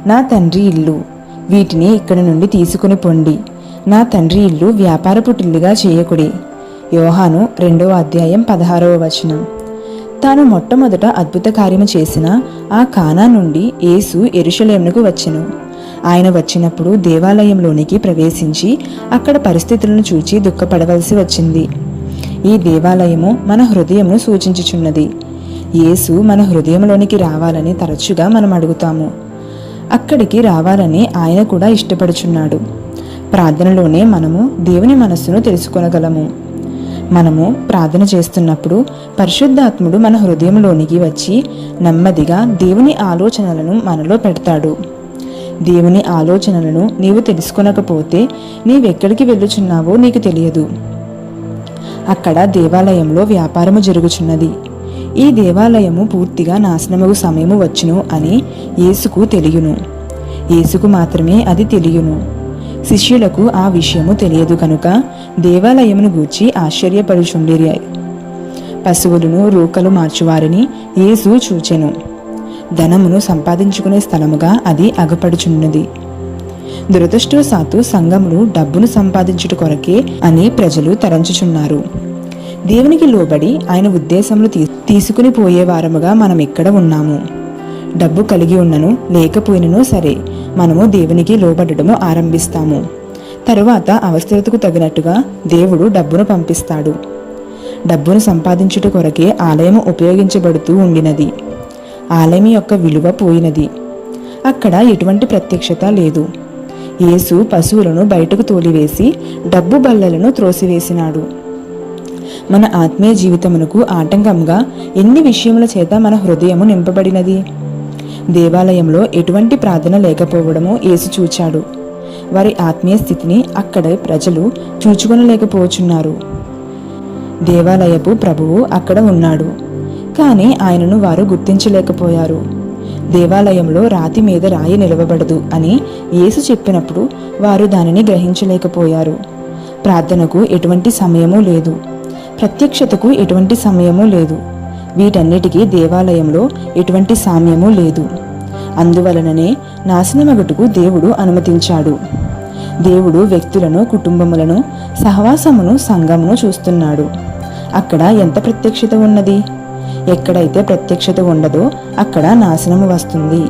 నా తండ్రి ఇల్లు, వీటిని ఇక్కడి నుండి తీసుకుని పొండి. నా తండ్రి ఇల్లు వ్యాపారపు టిల్లుగా చేయకుడి. యోహాను 2వ అధ్యాయం 16వ వచనం. తాను మొట్టమొదట అద్భుత కార్యము చేసిన ఆ కానా నుండి యేసు యెరూషలేమునకు వచ్చెను. ఆయన వచ్చినప్పుడు దేవాలయంలోనికి ప్రవేశించి అక్కడ పరిస్థితులను చూచి దుఃఖపడవలసి వచ్చింది. ఈ దేవాలయము మన హృదయమును సూచించుచున్నది. యేసు మన హృదయంలోనికి రావాలని తరచుగా మనం అడుగుతాము. అక్కడికి రావాలని ఆయన కూడా ఇష్టపడుచున్నాడు. ప్రార్థనలోనే మనము దేవుని మనస్సును తెలుసుకొనగలము. మనము ప్రార్థన చేస్తున్నప్పుడు పరిశుద్ధాత్ముడు మన హృదయంలోనికి వచ్చి నెమ్మదిగా దేవుని ఆలోచనలను మనలో పెడతాడు. దేవుని ఆలోచనలను నీవు తెలుసుకొనకపోతే నీవెక్కడికి వెళ్ళుచున్నావో నీకు తెలియదు. అక్కడ దేవాలయంలో వ్యాపారము జరుగుచున్నది. ఈ దేవాలయము పూర్తిగా నాశనమగు సమయము వచ్చును అని యేసుకు తెలియను. యేసుకు మాత్రమే అది తెలియను. శిష్యులకు ఆ విషయము తెలియదు కనుక దేవాలయమును గూర్చి ఆశ్చర్యపడుచుండిరి. పశువులను రూకలు మార్చువారిని యేసు చూచెను. ధనమును సంపాదించుకునే స్థలముగా అది అగపడుచున్నది. దురదృష్టవశాత్తు సంఘములు డబ్బును సంపాదించుట కొరకే అని ప్రజలు తలంచుచున్నారు. దేవునికి లోబడి ఆయన ఉద్దేశములు తీసుకుని పోయేవారముగా మనం ఇక్కడ ఉన్నాము. డబ్బు కలిగి ఉన్నను లేకపోయినను సరే మనము దేవునికి లోబడటము ఆరంభిస్తాము. తరువాత అవసరతకు తగినట్టుగా దేవుడు డబ్బును పంపిస్తాడు. డబ్బును సంపాదించుట కొరకే ఆలయము ఉపయోగించబడుతూ ఉండినది. ఆలయం యొక్క విలువ పోయినది. అక్కడ ఎటువంటి ప్రత్యక్షత లేదు. యేసు పశువులను బయటకు తోలివేసి డబ్బు బల్లలను త్రోసివేసినాడు. మన ఆత్మీయ జీవితమునకు ఆటంకంగా ఎన్ని విషయముల చేత మన హృదయము నింపబడినది. దేవాలయంలో ఎటువంటి ప్రార్థన లేకపోవడము యేసు చూచాడు. వారి ఆత్మీయ స్థితిని అక్కడ ప్రజలు చూచుకొనలేకపోచున్నారు. దేవాలయపు ప్రభువు అక్కడ ఉన్నాడు, కానీ ఆయనను వారు గుర్తించలేకపోయారు. దేవాలయంలో రాతి మీద రాయి నిలవబడదు అని యేసు చెప్పినప్పుడు వారు దానిని గ్రహించలేకపోయారు. ప్రార్థనకు ఎటువంటి సమయమూ లేదు. ప్రత్యక్షతకు ఎటువంటి సమయమూ లేదు. వీటన్నిటికీ దేవాలయంలో ఎటువంటి సామ్యమూ లేదు. అందువలననే నాశనమగుటకు దేవుడు అనుమతించాడు. దేవుడు వ్యక్తులను, కుటుంబములను, సహవాసమును, సంఘమును చూస్తున్నాడు. అక్కడ ఎంత ప్రత్యక్షత ఉన్నది? ఎక్కడైతే ప్రత్యక్షత ఉండదో అక్కడ నాశనము వస్తుంది.